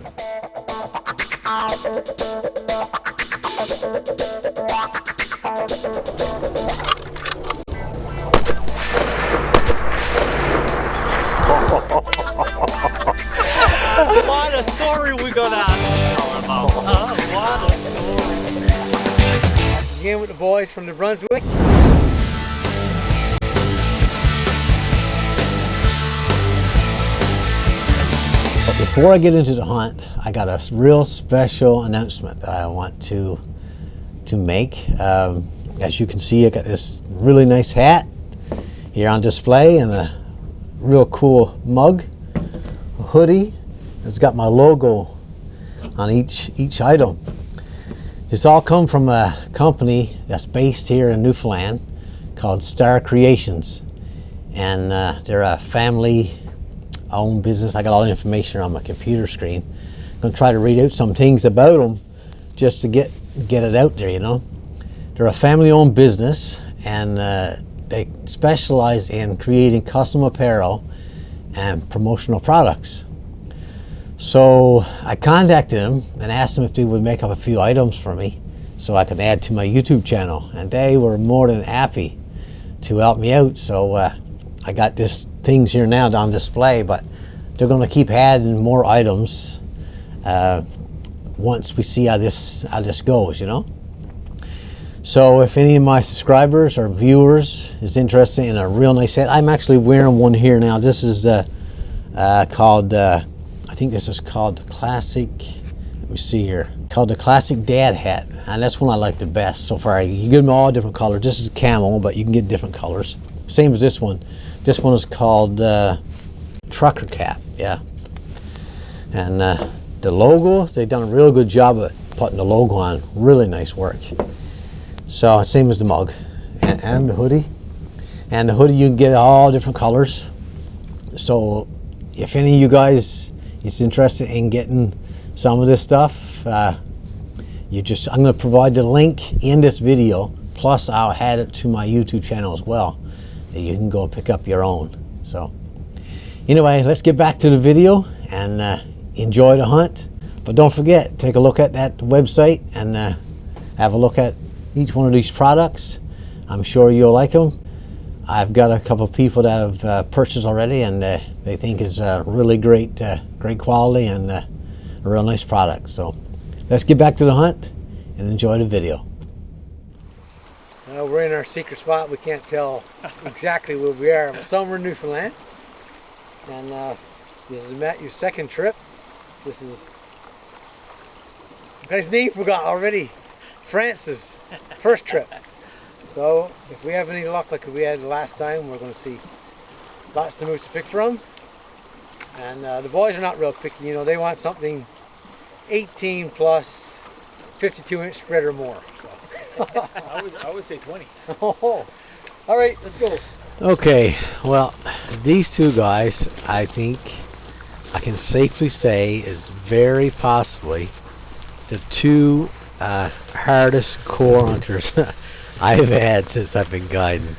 What a story we gonna tell about, huh? What a story. Again with the boys from New Brunswick. But before I get into the hunt, I got a real special announcement that I want to make. As you can see, I got this really nice hat here on display and a real cool mug, a hoodie. It's got my logo on each item. This all come from a company that's based here in Newfoundland called Star Creations, and they're a family-owned business. I got all the information on my computer screen. I'm gonna try to read out some things about them just to get it out there. You know, they're a family-owned business, and they specialize in creating custom apparel and promotional products. So I contacted them and asked them if they would make up a few items for me so I could add to my YouTube channel, and they were more than happy to help me out. So I got these things here now on display, but they're going to keep adding more items once we see how this goes, you know. So if any of my subscribers or viewers is interested in a real nice hat, I'm actually wearing one here now. This is called I think this is called the Classic, let me see here, called the Classic Dad Hat, and that's one I like the best so far. You can get them all different colors. This is camel, but you can get different colors. Same as this one. This one is called Trucker Cap, yeah. And the logo, they've done a real good job of putting the logo on. Really nice work. So same as the mug and the hoodie. And the hoodie, you can get all different colors. So if any of you guys is interested in getting some of this stuff, I'm going to provide the link in this video, plus I'll add it to my YouTube channel as well, that you can go pick up your own. So anyway, let's get back to the video and enjoy the hunt. But don't forget, take a look at that website and have a look at each one of these products. I'm sure you'll like them. I've got a couple of people that have purchased already, and they think it's really great quality and a real nice product. So let's get back to the hunt and enjoy the video. We're in our secret spot. We can't tell exactly where we are, but somewhere in Newfoundland. And this is Matthew's second trip. This is, his name forgot already. Francis' first trip. So if we have any luck like we had last time, we're going to see lots of moose to pick from. And the boys are not real picky, you know, they want something 18 plus 52-inch spread or more. So. I would say 20. Oh, all right, let's go. Okay, well, these two guys, I think I can safely say, is very possibly the two hardest core hunters I've had since I've been guiding.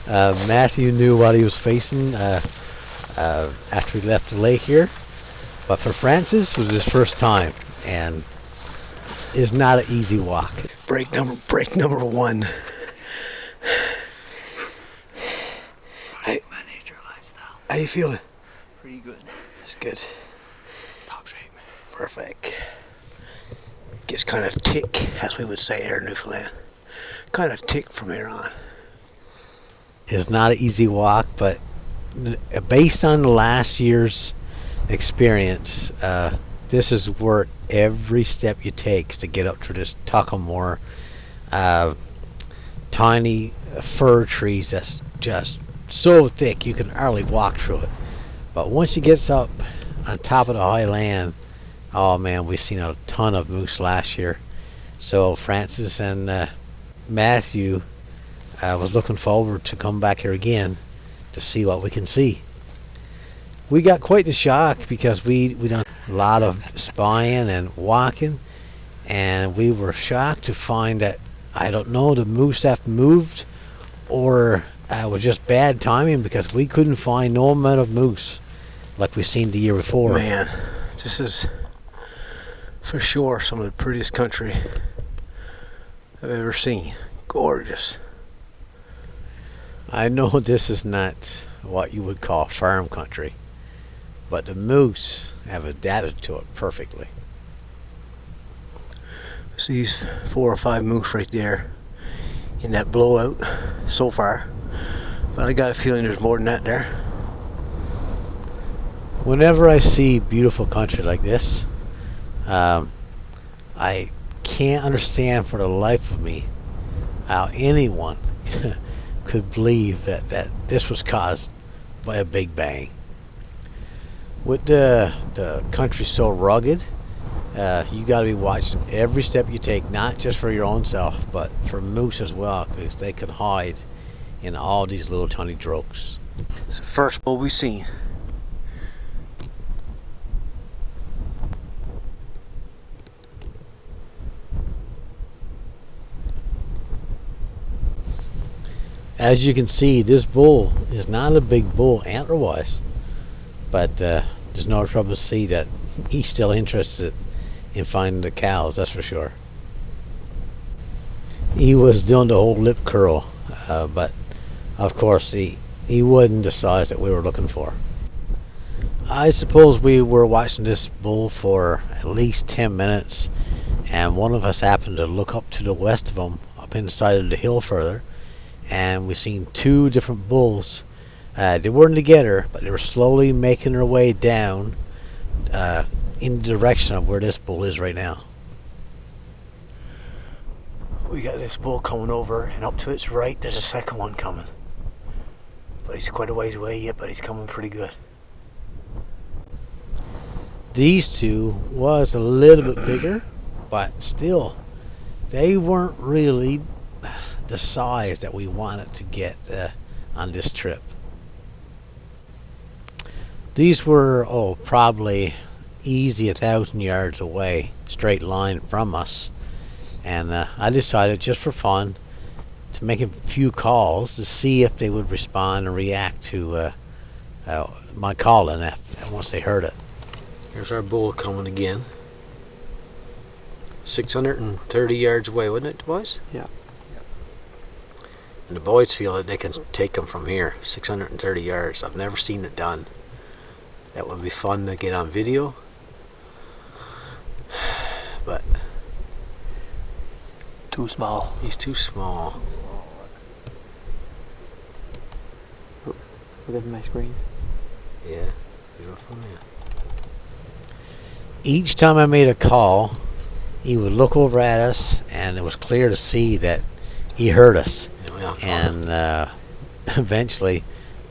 Matthew knew what he was facing after he left the lake here, but for Francis, it was his first time, and it's not an easy walk. Break number one. Manage your lifestyle. How you feeling? Pretty good. It's good. Top shape. Perfect. Gets kind of tick, as we would say here in Newfoundland. Kind of tick from here on. It's not an easy walk, but based on last year's experience, this is worth every step you take to get up to this Tuckamore. Tiny fir trees that's just so thick you can hardly walk through it. But once you get up on top of the high land, oh man, we've seen a ton of moose last year. So Francis and Matthew was looking forward to come back here again to see what we can see. We got quite the shock because we done a lot of spying and walking, and we were shocked to find that, I don't know, the moose have moved, or it was just bad timing because we couldn't find no amount of moose like we seen the year before. Man, this is For sure, some of the prettiest country I've ever seen. Gorgeous. I know this is not what you would call farm country, but the moose have adapted to it perfectly. See these 4 or 5 moose right there in that blowout so far. But I got a feeling there's more than that there. Whenever I see beautiful country like this, I can't understand for the life of me how anyone could believe that this was caused by a big bang. With the country so rugged, you got to be watching every step you take, not just for your own self, but for moose as well, because they can hide in all these little tiny drokes. It's the first bull we've seen. As you can see, this bull is not a big bull antler-wise, but there's no trouble to see that he's still interested in finding the cows, that's for sure. He was doing the whole lip curl, but of course he wasn't the size that we were looking for. I suppose we were watching this bull for at least 10 minutes, and one of us happened to look up to the west of him, up inside of the hill further, and we seen 2 different bulls. They weren't together, but they were slowly making their way down in the direction of where this bull is right now. We got this bull coming over, and up to its right there's a second one coming. But he's quite a ways away yet, but he's coming pretty good. These 2 was a little bit bigger, but still, they weren't really the size that we wanted to get on this trip. These were probably easy 1,000 yards away, straight line from us, and I decided just for fun to make a few calls to see if they would respond and react to my calling once they heard it. Here's our bull coming again. 630 yards away, wasn't it, boys? Yeah. And the boys feel that they can take them from here, 630 yards. I've never seen it done. That would be fun to get on video. But Too small. he's too small. Look at my screen. Yeah, beautiful man. Each time I made a call, he would look over at us, and it was clear to see that he heard us. Yeah. And eventually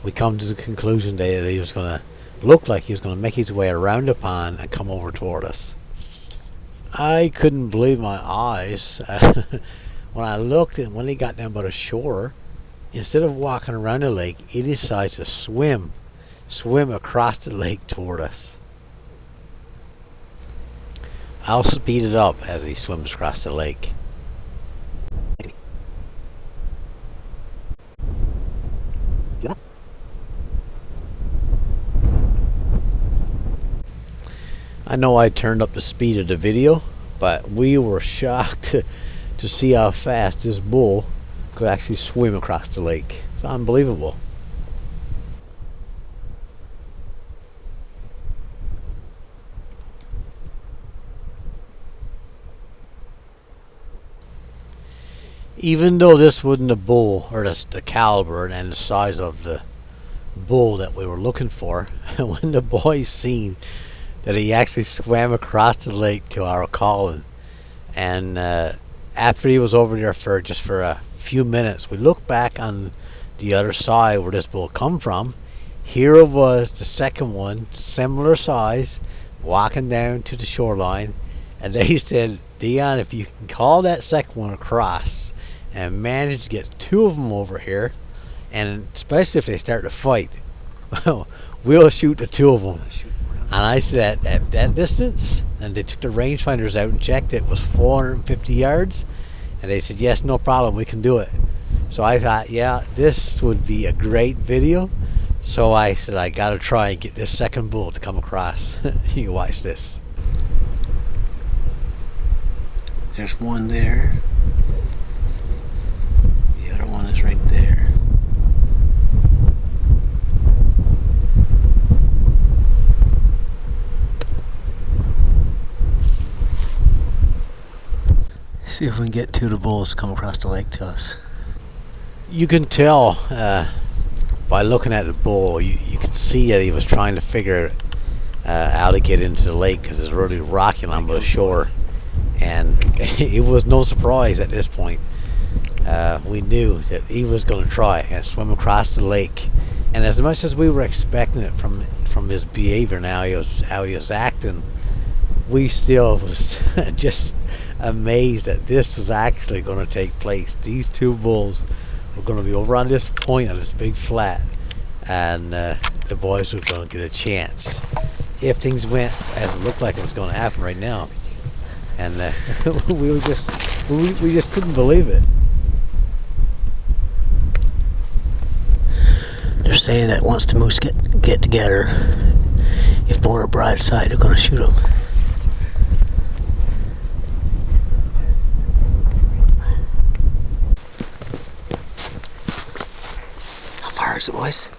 we come to the conclusion that he was going to look like he was going to make his way around the pond and come over toward us. I couldn't believe my eyes when I looked, and when he got down by the shore, instead of walking around the lake, he decides to swim across the lake toward us. I'll speed it up as he swims across the lake. I know I turned up the speed of the video, but we were shocked to see how fast this bull could actually swim across the lake. It's unbelievable. Even though this wasn't a bull, or the caliber and the size of the bull that we were looking for, when the boys seen that he actually swam across the lake to our calling, and after he was over there for a few minutes, we looked back on the other side where this bull come from. Here it was, the second one, similar size, walking down to the shoreline, and they said, Dion, if you can call that second one across and manage to get 2 of them over here, and especially if they start to fight, we'll shoot the 2 of them. And I said, at that distance, and they took the rangefinders out and checked it, was 450 yards, and they said, yes, no problem, we can do it. So I thought, yeah, this would be a great video. So I said, I gotta try and get this second bull to come across. You watch this. There's one there. The other one is right there. See if we can get two of the bulls to come across the lake to us. You can tell by looking at the bull, you can see that he was trying to figure how to get into the lake because it's really rocky along the shore. And it was no surprise at this point. We knew that he was going to try and swim across the lake. And as much as we were expecting it from his behavior now, how he was acting, we still was just amazed that this was actually going to take place. These two bulls were going to be over on this point on this big flat, and the boys were going to get a chance if things went as it looked like it was going to happen right now. And we just couldn't believe it. They're saying that once the moose get together, if both are broadside, they're going to shoot them. How far is it, boys?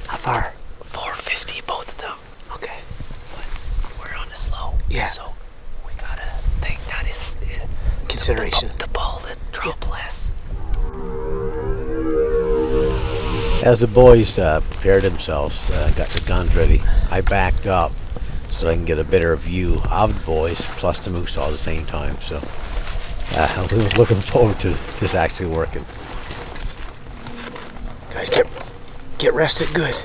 How far? 450, both of them. Okay. But we're on the slope. Yeah. So we gotta think that is Consideration. The ball that drop less. As the boys prepared themselves, got their guns ready, I backed up so I can get a better view of the boys plus the moose all at the same time. So we was looking forward to this actually working. Guys, get rested good.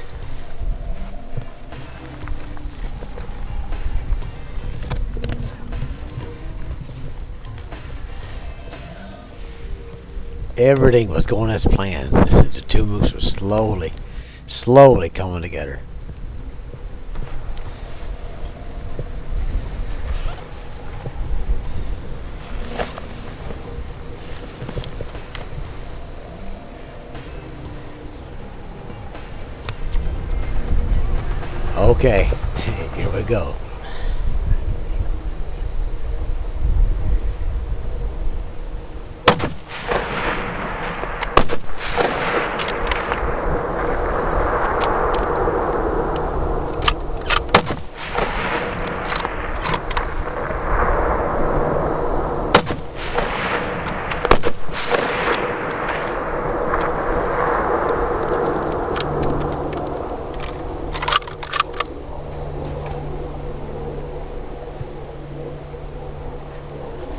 Everything was going as planned. The two moose were slowly coming together. Okay, here we go.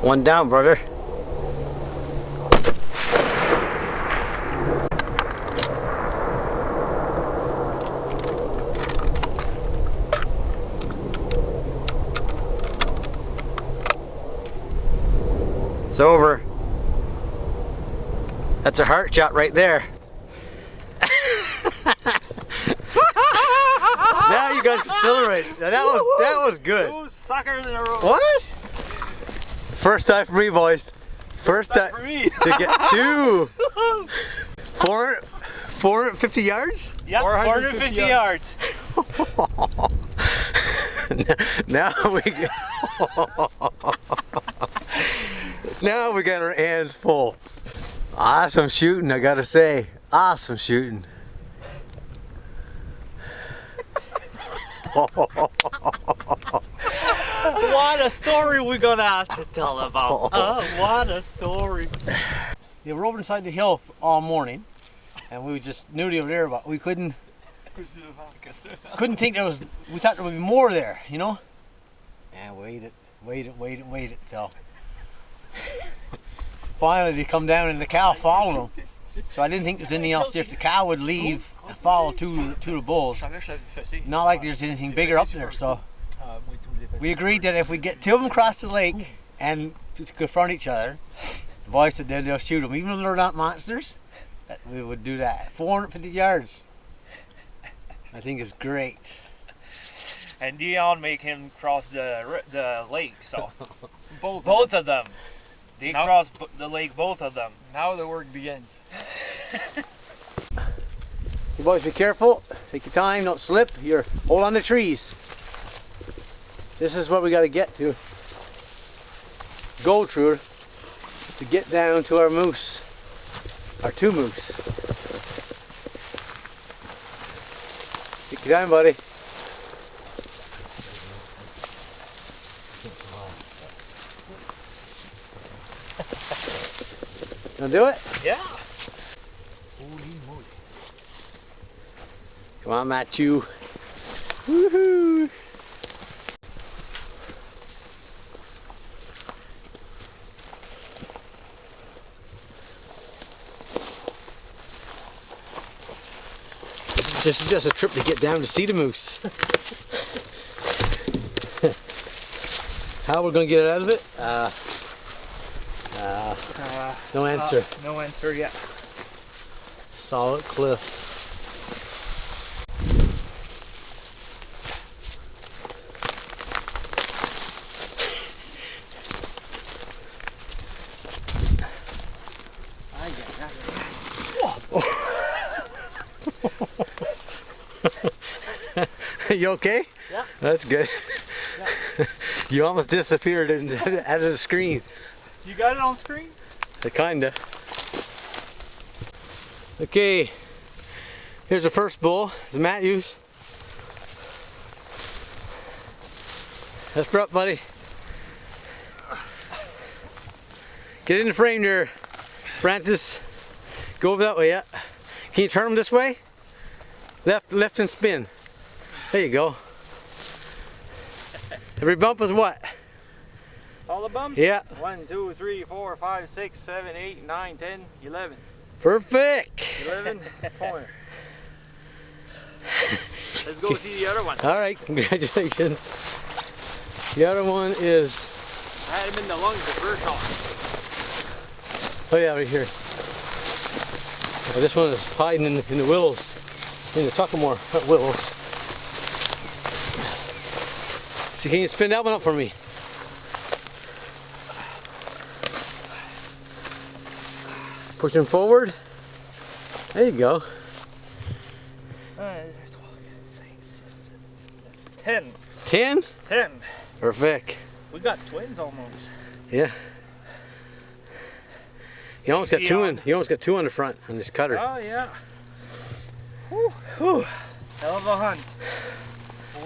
One down, brother. It's over. That's a heart shot right there. Now you guys can celebrate. Now that was good. Two suckers in a row. What? First time for me, boys. First time for me. to get two. 450 yards? Yeah, 450 yards. Now we got our hands full. Awesome shooting, I gotta say. Awesome shooting. What a story we're gonna have to tell about. What a story. They were over inside the hill all morning, and we just knew they were there, but we couldn't think there was. We thought there would be more there, you know. And waited till finally they come down and the cow followed them. So I didn't think there was anything else there. If the cow would leave and follow two of the bulls, not like there's anything bigger up there. So we agreed that if we get two of them across the lake and to confront each other, the boys said they'll shoot them, even though they're not monsters. That we would do that. 450 yards. I think is great. And Dion make him cross the lake, so both of them. They cross the lake, both of them. Now the work begins. You boys be careful. Take your time. Don't slip. Hold on to trees. This is what we got to get to. go through to get down to our moose. Our 2 moose. Take your time, buddy. Gonna do it? Yeah. Come on, Mathieu. Woohoo! This is just a trip to get down to see the moose. How we're gonna get it out of it? No answer. No answer yet. Solid cliff. You okay? Yeah. That's good. Yeah. You almost disappeared out of the screen. You got it on screen? Kinda. Okay. Here's the first bull. It's Matthew's. That's up, buddy. Get in the frame there, Francis. Go over that way, yeah. Can you turn him this way? Left and spin. There you go. Every bump is what? All the bumps? Yeah. 1, 2, 3, 4, 5, 6, 7, 8, 9, 10, 11. Perfect. 11 pointer. Let's go see the other one. All right, congratulations. The other one is... I had him in the lungs the first shot. Oh yeah, right here. Oh, this one is hiding in the willows. In the Tuckamore willows. So can you spin that one up for me? Push him forward. There you go. 10. 10? 10. Perfect. We got twins almost. Yeah. You almost got two in. You almost got 2 on the front on this cutter. Oh yeah. Whew. Whew. Hell of a hunt.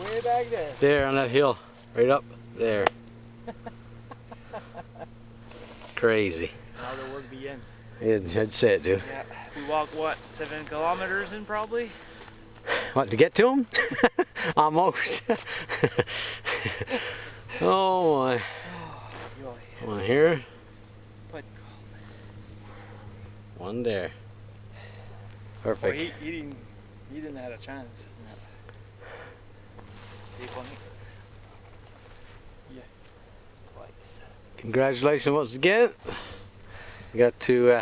Way back there. There on that hill. Right up there. Crazy. Now the work begins. I'd say it, dude. Yeah. We walked what, 7 kilometers in probably? What, to get to him? Almost. Oh my. One here. One there. Perfect. Oh, he didn't have a chance. Yeah. Twice. Congratulations once again. We got to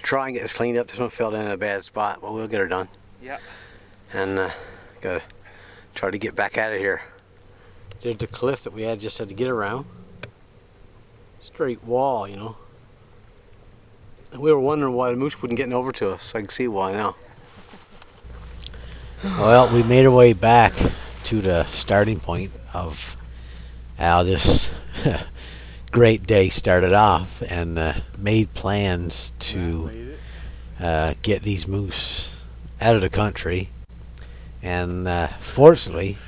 try and get this cleaned up. This one fell down in a bad spot, but we'll get her done. Yeah. And gotta try to get back out of here. There's the cliff that we just had to get around. Straight wall, you know. We were wondering why the moose wouldn't get over to us. I can see why now. Well, we made our way back to the starting point of how this great day started off, and made plans to get these moose out of the country. And fortunately,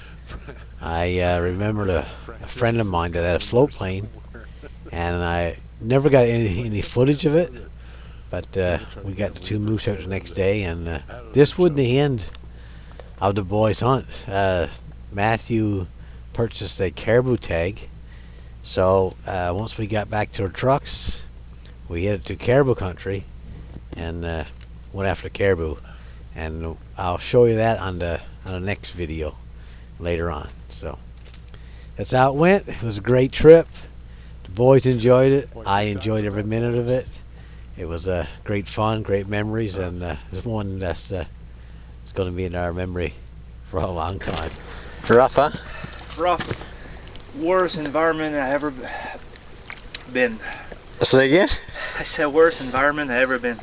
I remembered a friend of mine that had a float plane, and I never got any footage of it. But we got the 2 moose out the next day, and this wasn't the end of the boys' hunt. Matthew purchased a caribou tag, so once we got back to our trucks, we headed to caribou country and went after caribou. And I'll show you that on the next video later on. So that's how it went. It was a great trip. The boys enjoyed it. I enjoyed every minute of it. It was great fun, great memories, and it's one that's it's going to be in our memory for a long time. Rough, huh? Rough. Worst environment I ever been. Say again? I said worst environment I ever been.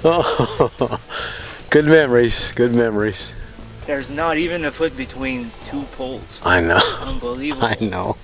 Oh, good memories, good memories. There's not even a foot between two poles. I know. Unbelievable. I know.